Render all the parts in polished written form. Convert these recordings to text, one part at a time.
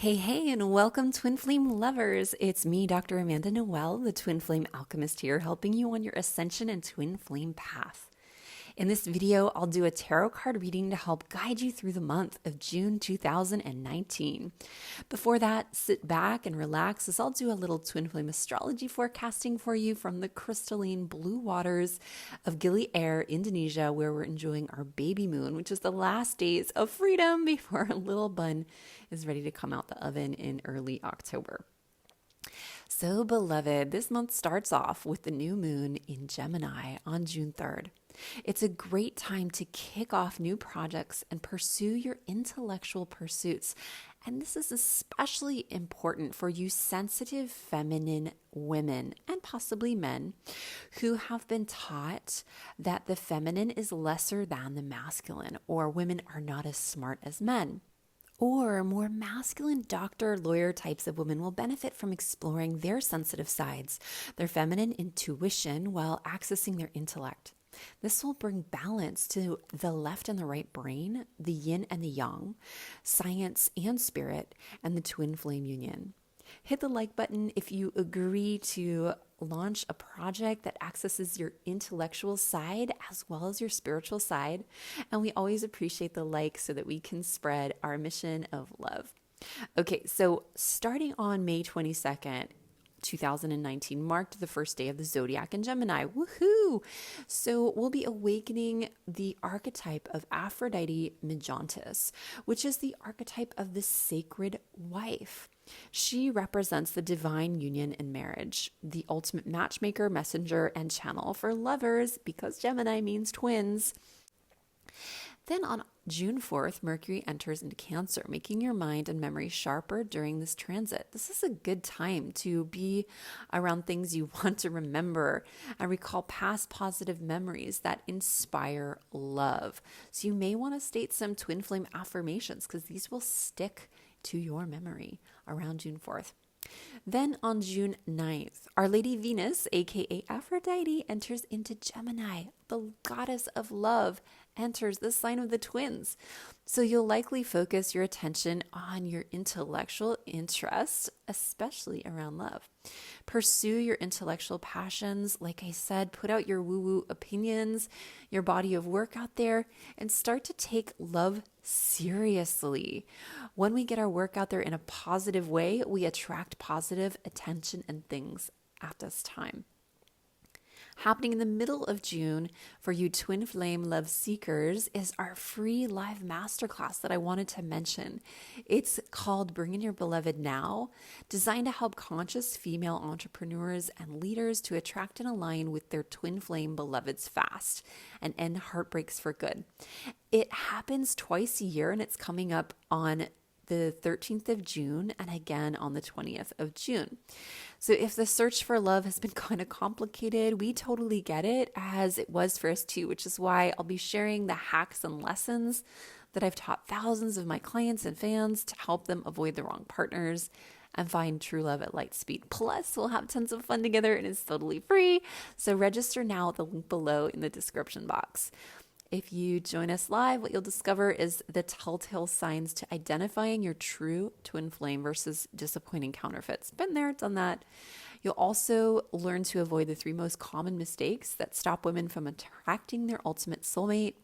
Hey, and welcome, Twin Flame lovers. It's me, Dr. Amanda Noelle, the Twin Flame Alchemist here, helping you on your ascension and Twin Flame path. In this video, I'll do a tarot card reading to help guide you through the month of June 2019. Before that, sit back and relax as I'll do a little Twin Flame astrology forecasting for you from the crystalline blue waters of Gili Air, Indonesia, where we're enjoying our baby moon, which is the last days of freedom before a little bun is ready to come out the oven in early October. So, beloved, this month starts off with the new moon in Gemini on June 3rd. It's a great time to kick off new projects and pursue your intellectual pursuits. And this is especially important for you sensitive feminine women and possibly men who have been taught that the feminine is lesser than the masculine, or women are not as smart as men. Or more masculine doctor, lawyer types of women will benefit from exploring their sensitive sides, their feminine intuition, while accessing their intellect. This will bring balance to the left and the right brain, the yin and the yang, science and spirit, and the twin flame union. Hit the like button if you agree to launch a project that accesses your intellectual side as well as your spiritual side. And we always appreciate the like so that we can spread our mission of love. Okay, so starting on May 22nd, 2019 marked the first day of the zodiac in Gemini. Woohoo! So we'll be awakening the archetype of Aphrodite Mejontis, which is the archetype of the sacred wife. She represents the divine union in marriage, the ultimate matchmaker, messenger, and channel for lovers, because Gemini means twins. Then on June 4th, Mercury enters into Cancer, making your mind and memory sharper during this transit. This is a good time to be around things you want to remember and recall past positive memories that inspire love. So you may want to state some twin flame affirmations because these will stick to your memory around June 4th. Then on June 9th, Our Lady Venus, aka Aphrodite, enters into Gemini. The goddess of love enters the sign of the twins. So you'll likely focus your attention on your intellectual interests, especially around love. Pursue your intellectual passions. Like I said, put out your woo-woo opinions, your body of work out there, and start to take love seriously. When we get our work out there in a positive way, we attract positive attention and things at this time. Happening in the middle of June for you twin flame love seekers is our free live masterclass that I wanted to mention. It's called Bring In Your Beloved Now, designed to help conscious female entrepreneurs and leaders to attract and align with their twin flame beloveds fast and end heartbreaks for good. It happens twice a year and it's coming up on the 13th of June and again on the 20th of June. So if the search for love has been kind of complicated, we totally get it, as it was for us too, which is why I'll be sharing the hacks and lessons that I've taught thousands of my clients and fans to help them avoid the wrong partners and find true love at light speed. Plus, we'll have tons of fun together and it's totally free. So register now at the link below in the description box. If you join us live, what you'll discover is the telltale signs to identifying your true twin flame versus disappointing counterfeits. Been there, done that. You'll also learn to avoid the 3 most common mistakes that stop women from attracting their ultimate soulmate.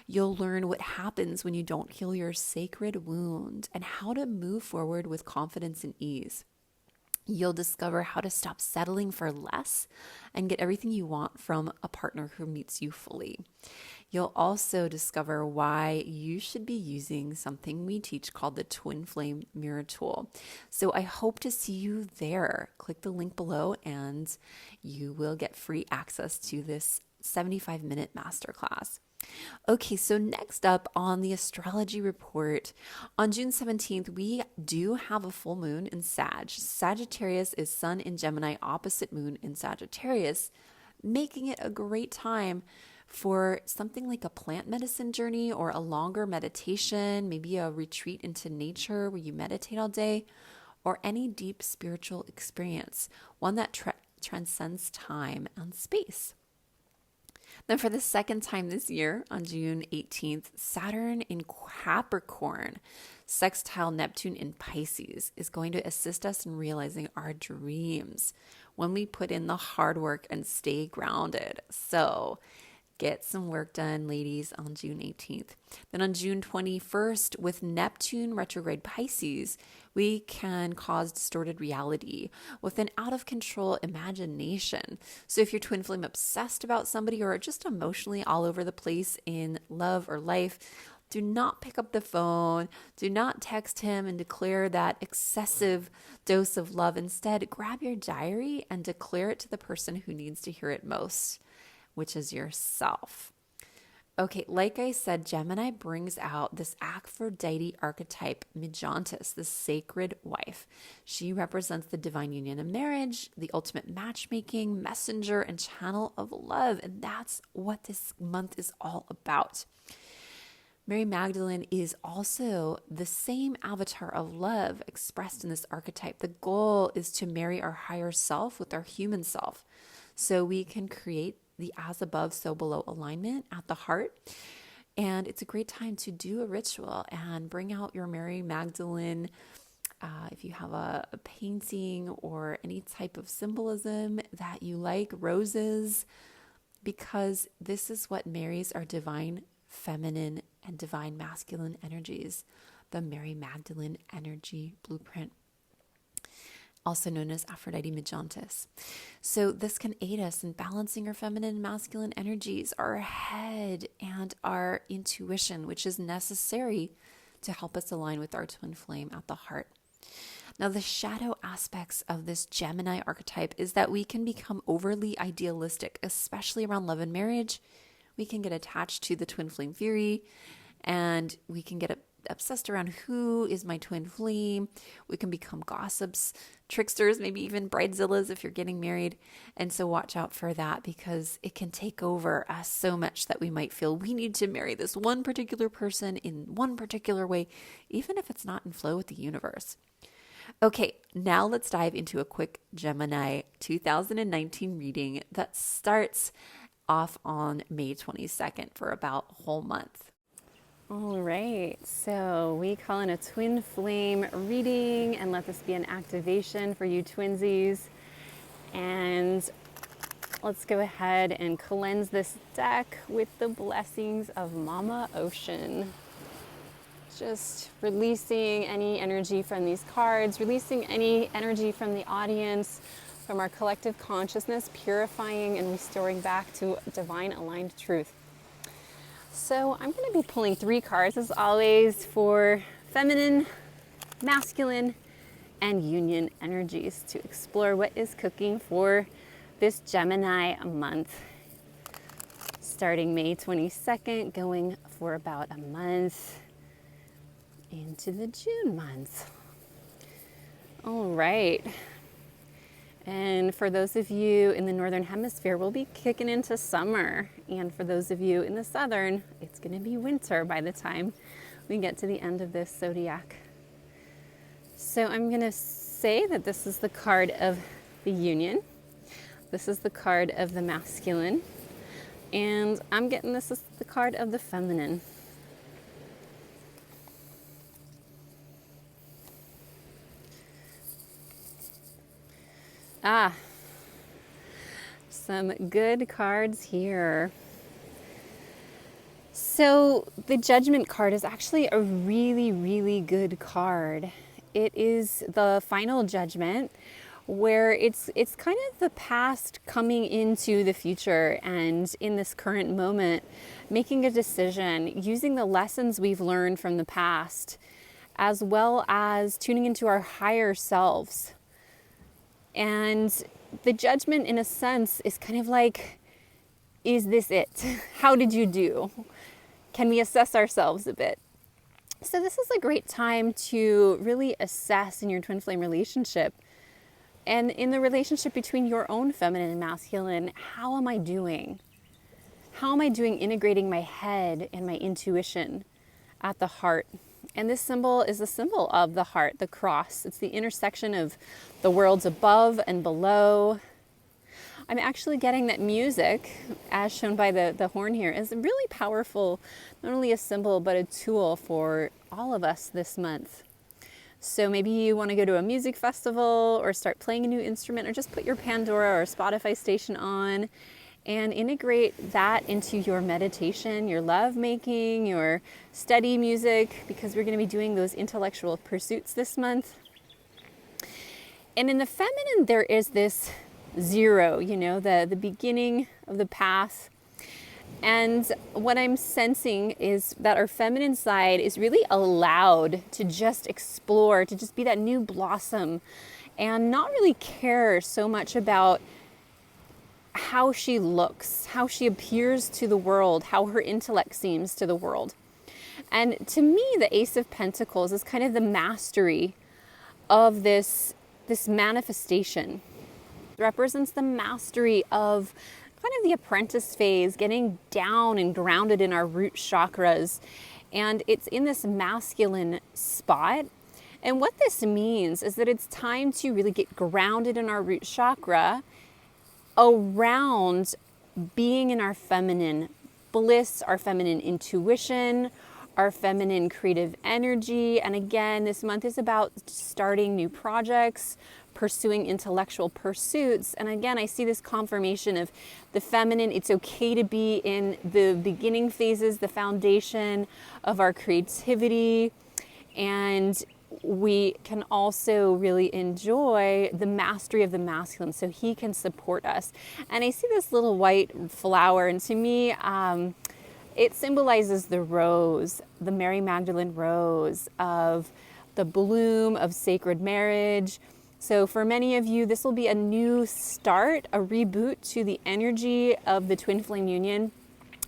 You'll learn what happens when you don't heal your sacred wound and how to move forward with confidence and ease. You'll discover how to stop settling for less and get everything you want from a partner who meets you fully. You'll also discover why you should be using something we teach called the Twin Flame Mirror Tool. So I hope to see you there. Click the link below and you will get free access to this 75-minute masterclass. Okay, so next up on the astrology report, on June 17th, we do have a full moon in Sag. Sagittarius is Sun in Gemini, opposite moon in Sagittarius, making it a great time for something like a plant medicine journey or a longer meditation, maybe a retreat into nature where you meditate all day, or any deep spiritual experience, one that transcends time and space. Then for the second time this year, on June 18th, Saturn in Capricorn, sextile Neptune in Pisces, is going to assist us in realizing our dreams when we put in the hard work and stay grounded. So get some work done, ladies, on June 18th. Then on June 21st, with Neptune retrograde Pisces, we can cause distorted reality with an out of control imagination. So if you're twin flame obsessed about somebody or just emotionally all over the place in love or life, do not pick up the phone. Do not text him and declare that excessive dose of love. Instead, grab your diary and declare it to the person who needs to hear it most, which is yourself. Okay, like I said, Gemini brings out this Aphrodite archetype, Mijantis, the sacred wife. She represents the divine union of marriage, the ultimate matchmaking, messenger, and channel of love. And that's what this month is all about. Mary Magdalene is also the same avatar of love expressed in this archetype. The goal is to marry our higher self with our human self so we can create the as above, so below alignment at the heart. And it's a great time to do a ritual and bring out your Mary Magdalene. If you have a painting or any type of symbolism that you like, roses, because this is what marries our divine feminine and divine masculine energies, the Mary Magdalene energy blueprint, also known as Aphrodite Mijantis. So this can aid us in balancing our feminine and masculine energies, our head and our intuition, which is necessary to help us align with our twin flame at the heart. Now, the shadow aspects of this Gemini archetype is that we can become overly idealistic, especially around love and marriage. We can get attached to the twin flame theory, and we can get obsessed around who is my twin flame. We can become gossips, tricksters, maybe even bridezillas if you're getting married. And so watch out for that, because it can take over us so much that we might feel we need to marry this one particular person in one particular way, even if it's not in flow with the universe. Okay, now let's dive into a quick Gemini 2019 reading that starts off on May 22nd for about a whole month. All right, so we call in a twin flame reading and let this be an activation for you twinsies. And let's go ahead and cleanse this deck with the blessings of Mama Ocean. Just releasing any energy from these cards, releasing any energy from the audience, from our collective consciousness, purifying and restoring back to divine aligned truth. So I'm going to be pulling 3 cards, as always, for feminine, masculine, and union energies to explore what is cooking for this Gemini month. Starting May 22nd, going for about a month into the June month. All right. And for those of you in the Northern Hemisphere, we'll be kicking into summer. And for those of you in the Southern, it's going to be winter by the time we get to the end of this zodiac. So I'm going to say that this is the card of the union. This is the card of the masculine. And I'm getting this is the card of the feminine. Some good cards here. So the Judgment card is actually a really, really good card. It is the final judgment, where it's kind of the past coming into the future, and in this current moment, making a decision, using the lessons we've learned from the past, as well as tuning into our higher selves. And the judgment, in a sense, is kind of like, is this it? How did you do? Can we assess ourselves a bit? So this is a great time to really assess in your twin flame relationship, and in the relationship between your own feminine and masculine. How am I doing? How am I doing integrating my head and my intuition at the heart? And this symbol is the symbol of the heart, the cross. It's the intersection of the worlds above and below. I'm actually getting that music, as shown by the horn here, is really powerful, not only a symbol, but a tool for all of us this month. So maybe you want to go to a music festival or start playing a new instrument, or just put your Pandora or Spotify station on and integrate that into your meditation, your love making, your study music, because we're going to be doing those intellectual pursuits this month. And in the feminine, there is this 0, the beginning of the path. And what I'm sensing is that our feminine side is really allowed to just explore, to just be that new blossom, and not really care so much about how she looks, how she appears to the world, how her intellect seems to the world. And to me, the Ace of Pentacles is kind of the mastery of this manifestation. It represents the mastery of kind of the apprentice phase, getting down and grounded in our root chakras. And it's in this masculine spot. And what this means is that it's time to really get grounded in our root chakra around being in our feminine bliss, our feminine intuition, our feminine creative energy. And again, this month is about starting new projects, pursuing intellectual pursuits. And again, I see this confirmation of the feminine. It's okay to be in the beginning phases, the foundation of our creativity. And we can also really enjoy the mastery of the masculine, so he can support us. And I see this little white flower, and to me, it symbolizes the rose, the Mary Magdalene rose, of the bloom of sacred marriage. So for many of you, this will be a new start, a reboot to the energy of the twin flame union.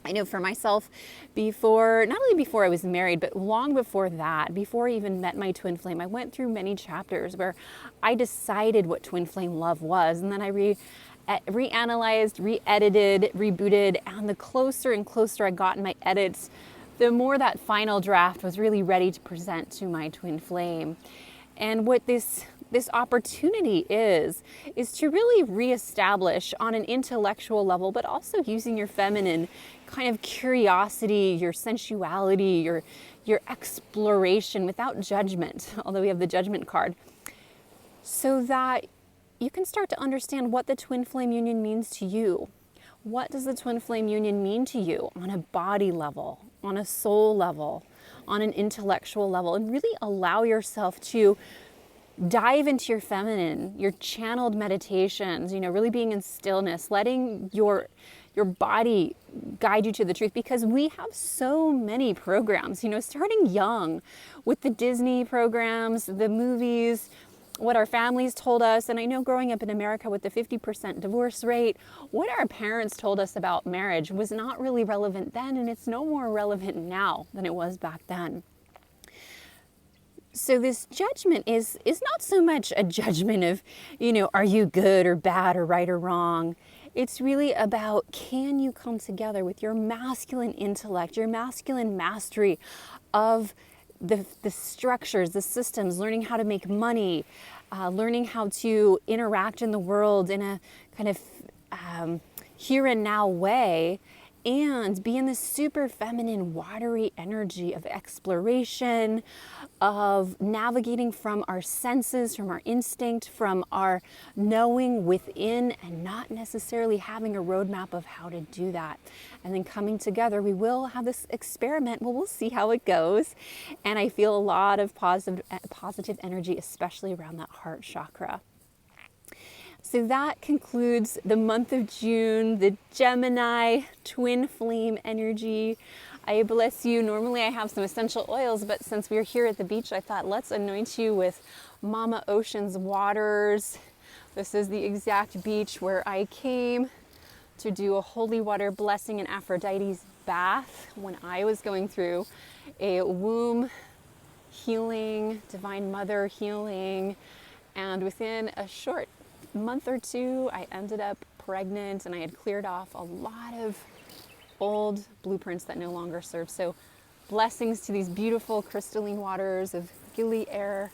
I know for myself, not only before I was married, but long before that, before I even met my twin flame, I went through many chapters where I decided what twin flame love was. And then I reanalyzed, re-edited, rebooted. And the closer and closer I got in my edits, the more that final draft was really ready to present to my twin flame. And what this opportunity is to really reestablish on an intellectual level, but also using your feminine kind of curiosity, your sensuality, your exploration without judgment, although we have the judgment card, so that you can start to understand what the twin flame union means to you. What does the twin flame union mean to you on a body level, on a soul level, on an intellectual level, and really allow yourself to dive into your feminine, your channeled meditations, really being in stillness, letting your body guide you to the truth, because we have so many programs, starting young with the Disney programs, the movies, what our families told us. And I know growing up in America with the 50% divorce rate, what our parents told us about marriage was not really relevant then, and it's no more relevant now than it was back then. So this judgment is not so much a judgment of, are you good or bad or right or wrong? It's really about, can you come together with your masculine intellect, your masculine mastery of the structures, the systems, learning how to make money, learning how to interact in the world in a kind of here and now way, and be in this super feminine, watery energy of exploration, of navigating from our senses, from our instinct, from our knowing within, and not necessarily having a roadmap of how to do that. And then coming together, we will have this experiment. Well, we'll see how it goes. And I feel a lot of positive energy, especially around that heart chakra. So that concludes the month of June, the Gemini twin flame energy. I bless you. Normally I have some essential oils, but since we're here at the beach, I thought let's anoint you with Mama Ocean's waters. This is the exact beach where I came to do a holy water blessing in Aphrodite's bath when I was going through a womb healing, Divine Mother healing, and within a short month or two, I ended up pregnant, and I had cleared off a lot of old blueprints that no longer serve. So blessings to these beautiful crystalline waters of Gili air.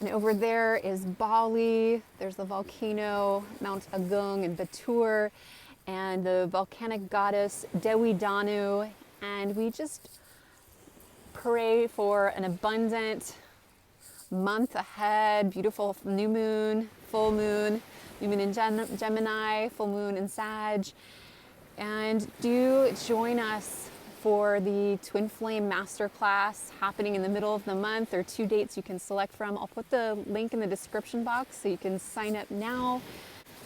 And over there is Bali. There's the volcano, Mount Agung and Batur, and the volcanic goddess Dewi Danu. And we just pray for an abundant month ahead, beautiful new moon, full moon, new moon in Gemini, full moon in Sag. And do join us for the Twin Flame Masterclass happening in the middle of the month. There are 2 dates you can select from. I'll put the link in the description box so you can sign up now.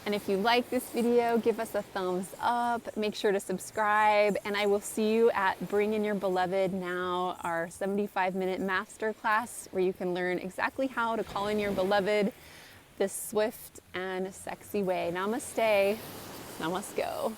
And if you like this video, give us a thumbs up. Make sure to subscribe. And I will see you at Bring In Your Beloved Now, our 75-minute masterclass where you can learn exactly how to call in your beloved this swift and sexy way. Namaste. Namaste.